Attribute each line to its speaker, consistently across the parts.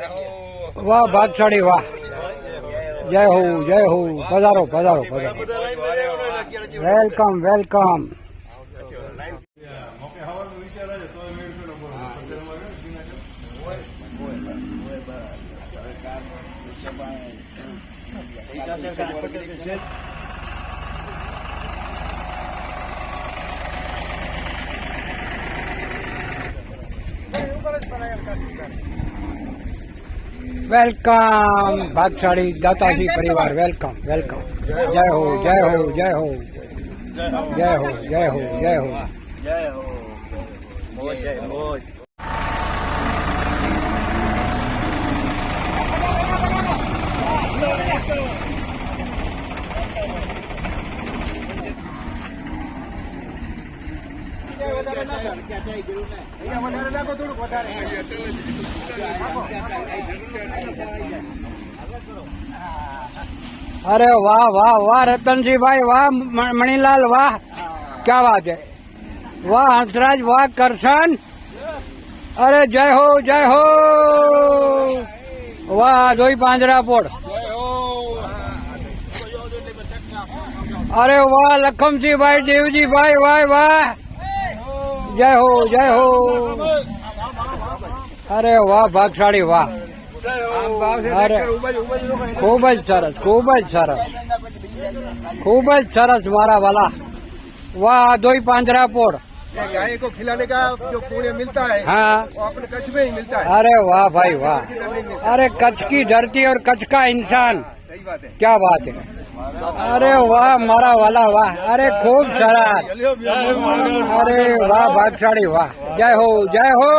Speaker 1: વાહ ભાગશાળી વાહ, જય હો જય હો, પધારો પધારો પધારો, વેલકમ વેલકમ. વેલકમ ભાગશાળી દાતાજી પરિવાર, વેલકમ વેલકમ. જય હો જય હો જય હો જય હો જય હો જય હો જય હો. अरे वाह वाह वाह रतन जी भाई, वाह मणिलाल, वाह क्या बात है, वाह हंसराज, वाह करशन, अरे जय हो जय हो, वाह दोई પાંજરાપોળ, अरे वाह लखमजी भाई, देवजी भाई, वाह वाह, जय हो जय हो, अरे वाह भागशाળી वाह, अरे खूब જ સરસ, खूब જ સરસ, खूब જ સરસ મારા વાલા, वाह दोई પાંજરાપોળ.
Speaker 2: गाय को खिलाने का जो पुण्य मिलता है,
Speaker 1: हाँ,
Speaker 2: वो अपने कच्छ में ही मिलता है.
Speaker 1: अरे वाह भाई वाह, अरे कच्छ की धरती और कच्छ का इंसान,
Speaker 2: सही बात है.
Speaker 1: क्या बात है, अरे वाह मारा वाला वाह, अरे खूब सरस, अरे वाह भागशाળી वाह, जय हो जय हो,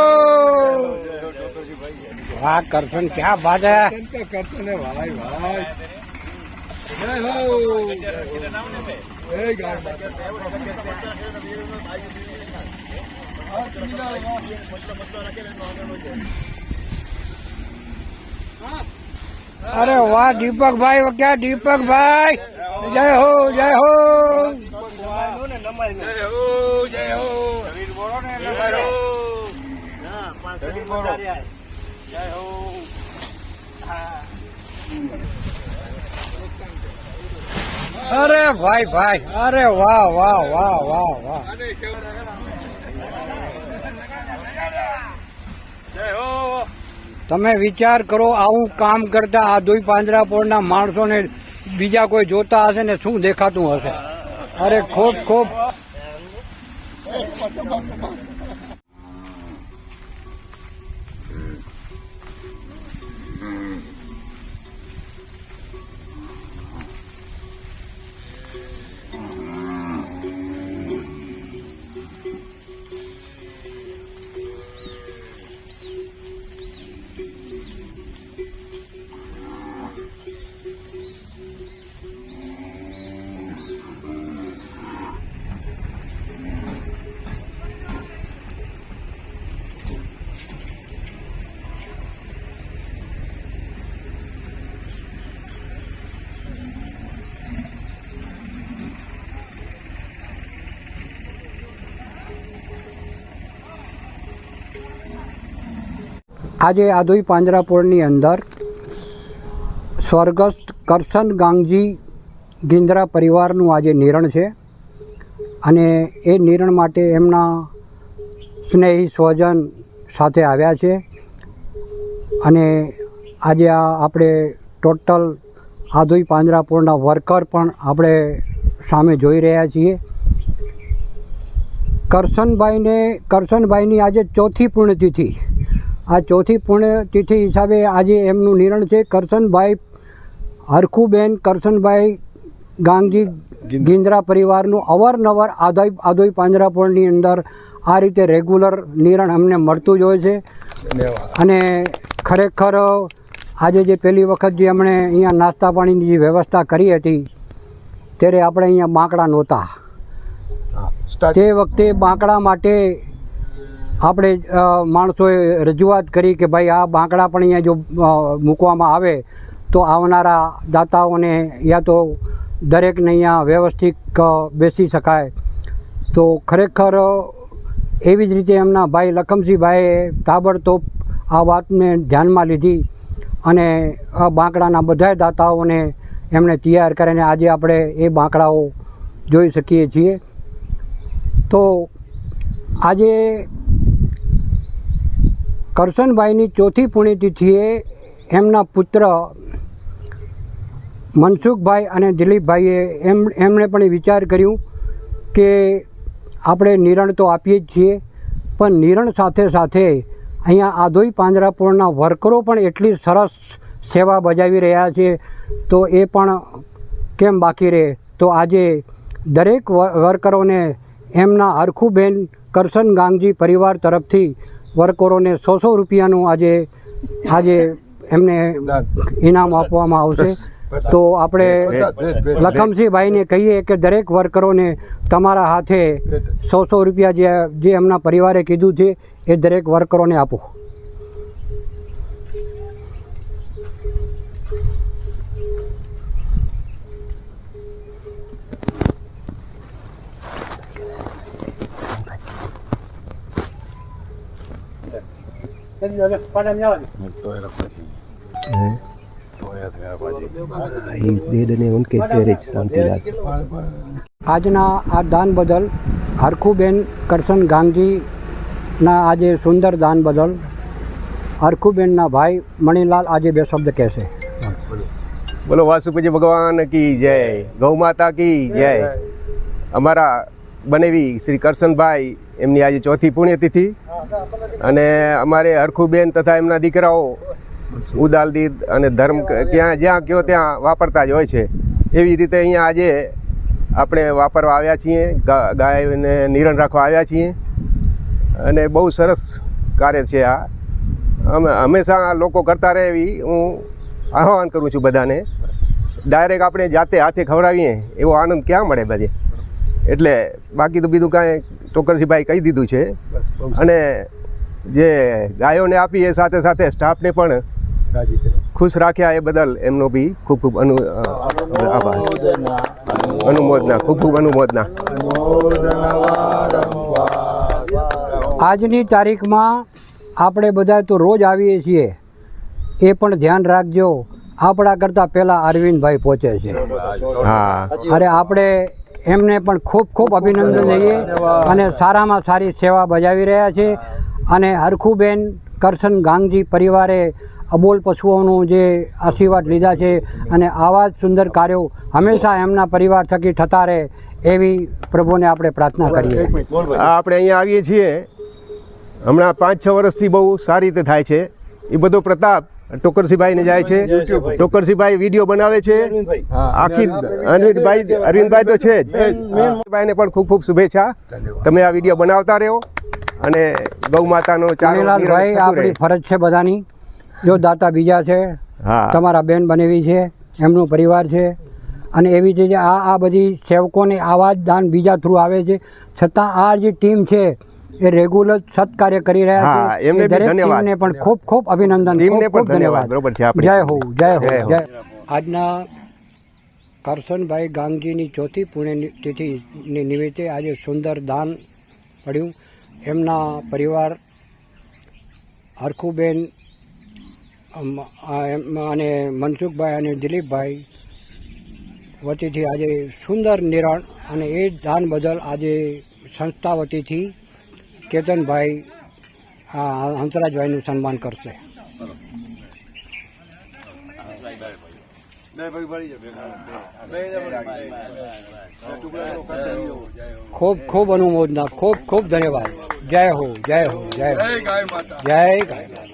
Speaker 1: वाह करशन, क्या बात है,
Speaker 2: करते हैं भाई भाई. जय हो.
Speaker 1: अरे वाह दीपक भाई, क्या दीपक भाई, जय हो जय हो
Speaker 2: जय हो जय हो. जय हो.
Speaker 1: अरे भाई भाई, अरे वाह वाह वाह वाह वाह,
Speaker 2: जय हो.
Speaker 1: તમે વિચાર કરો, આવું કામ કરતા આ દોઈ પાંજરાપોળના માણસોને બીજા કોઈ જોતા હશે ને શું દેખાતું હશે. અરે ખૂબ ખૂબ. આજે આધોઈ પાંજરાપોળની અંદર સ્વર્ગસ્થ કરશન ગાંગજી ગિંદ્રા પરિવારનું આજે નિરણ છે અને એ નિરણ માટે એમના સ્નેહી સ્વજન સાથે આવ્યા છે અને આજે આ આપણે ટોટલ આધોઈ પાંજરાપોળના વર્કર પણ આપણે સામે જોઈ રહ્યા છીએ. કરશનભાઈની આજે ચોથી પુણ્યતિથિ, આ ચોથી પુણ્યતિથિ હિસાબે આજે એમનું નિરણ છે. કરશનભાઈ હરખુબેન કરશનભાઈ ગાંગજી ગિંદ્રા પરિવારનું અવારનવાર આધોઈ પાંજરાપોળની અંદર આ રીતે રેગ્યુલર નિરણ અમને મળતું જ હોય છે અને ખરેખર આજે જે પહેલી વખત જે અમણે અહીંયા નાસ્તા પાણીની જે વ્યવસ્થા કરી હતી ત્યારે આપણે અહીંયા બાંકડા નહોતા. તે વખતે બાંકડા માટે આપણે માણસોએ રજૂઆત કરી કે ભાઈ આ બાંકડા પણ અહીંયા જો મૂકવામાં આવે તો આવનારા દાતાઓને યા તો દરેકને અહીંયા વ્યવસ્થિત બેસી શકાય. તો ખરેખર એવી જ રીતે એમના ભાઈ લખમસિંહભાઈએ તાબડતોબ આ વાતને ધ્યાનમાં લીધી અને આ બાંકડાના બધાય દાતાઓને એમણે તૈયાર કરીને આજે આપણે એ બાંકડાઓ જોઈ શકીએ છીએ. તો આજે કરશનભાઈની ચોથી પુણ્યતિથિએ એમના પુત્ર મનસુખભાઈ અને દિલીપભાઈએ એમણે પણ વિચાર કર્યું કે આપણે નિરણ તો આપીએ જ છીએ, પણ નિરણ સાથે સાથે અહીંયા આધોઈ પાંજરાપોળના વર્કરો પણ એટલી સરસ સેવા બજાવી રહ્યા છે, તો એ પણ કેમ બાકી રહે. તો આજે દરેક વર્કરોને એમના હરખુબેન કરશન ગાંગજી પરિવાર તરફથી વર્કરોને 100 રૂપિયાનું આજે એમને ઇનામ આપવામાં આવશે. તો આપણે લખમસિંહભાઈને કહીએ કે દરેક વર્કરોને તમારા હાથે 100 રૂપિયા જે એમના પરિવારે કીધું છે એ દરેક વર્કરોને આપો. આજના આ દાન બદલ હરખુબેન કરશન ગાંગજીના આજે સુંદર દાન બદલ હરખુબેનના ભાઈ મણીલાલ આજે 2 શબ્દ કહેશે.
Speaker 3: બોલો વાસુપતિ ભગવાન કી જય, ગૌ માતા કી જય. અમારા બનેવી શ્રી કરશનભાઈ એમની આજે ચોથી પુણ્યતિથિ અને અમારે હરખુબેન તથા એમના દીકરાઓ ઉદાલદી અને ધર્મ જ્યાં કયો ત્યાં વાપરતા જ હોય છે. એવી રીતે અહીંયા આજે આપણે વાપરવા આવ્યા છીએ, ગાયને નિરણ રાખવા આવ્યા છીએ અને બહુ સરસ કાર્ય છે આ. અમે હંમેશા લોકો કરતા રહે એવી હું આહ્વાન કરું છું બધાને. ડાયરેક્ટ આપણે જાતે હાથે ખવડાવીએ એવો આનંદ ક્યાં મળે બધે. એટલે બાકી તો બીજું કાંઈ ટોકરજીભાઈ કહી દીધું છે. અને જે ગાયોને આપી એ સાથે સાથે સ્ટાફને પણ ખુશ રાખ્યા એ બદલ એમનો બી ખૂબ ખૂબ આભાર, અનુમોદના, ખૂબ ખૂબ અનુમોદના.
Speaker 1: આજની તારીખમાં આપણે બધા તો રોજ આવીએ છીએ, એ પણ ધ્યાન રાખજો આપણા કરતાં પહેલાં અરવિંદભાઈ પહોંચે છે.
Speaker 3: હા,
Speaker 1: અરે આપણે એમને પણ ખૂબ ખૂબ અભિનંદન દઈએ અને સારામાં સારી સેવા બજાવી રહ્યા છે. અને હરખુબેન કરશન ગાંગજી પરિવારે અબોલ પશુઓનું જે આશીર્વાદ લીધા છે અને આવા જ સુંદર કાર્યો હંમેશા એમના પરિવાર થકી થતા રહે એવી પ્રભુને આપણે પ્રાર્થના કરીએ.
Speaker 3: આપણે અહીંયા આવીએ છીએ હમણાં 5-6 વર્ષથી બહુ સારી રીતે થાય છે. એ બધો પ્રતાપ ટોકરસિંહભાઈને જાય છે. ટોકરસિંહભાઈ વિડીયો બનાવે છે આખી. અરવિંદભાઈ તો છે જ. ભાઈને પણ ખૂબ ખૂબ શુભેચ્છા. તમે આ વિડીયો બનાવતા રહો અને ગૌ માતાનો ચારો
Speaker 1: ભાઈ આપણી ફરજ છે બધાની. જો દાતા બીજા છે, તમારા બેન બનેવી છે, એમનો પરિવાર છે અને એવી રીતે આ બધી સેવકોને આવા જ દાન બીજા થ્રુ આવે છે. છતાં આ જે ટીમ છે એ રેગ્યુલર સત્કાર્ય કરી રહ્યા છે.
Speaker 3: એમને
Speaker 1: દરેક ટીમને પણ ખૂબ ખૂબ અભિનંદન, ખૂબ ધન્યવાદ. જય હો, જય હો, જય. આજના કરશનભાઈ ગાંગજીની ચોથી પુણ્યતિથિની નિમિત્તે આજે સુંદર દાન પડ્યું. એમના પરિવાર હરખુબેન અને મનસુખભાઈ અને દિલીપભાઈ વતીથી આજે સુંદર નિરણ અને એ દાન બદલ આજે સંસ્થા વતીથી કેતનભાઈ હંસરાજભાઈનું સન્માન કરશે. ખૂબ ખૂબ અનુમોદના, ખૂબ ખૂબ ધન્યવાદ. જય હો, જય હો, જય હો, જય ગાય માતા.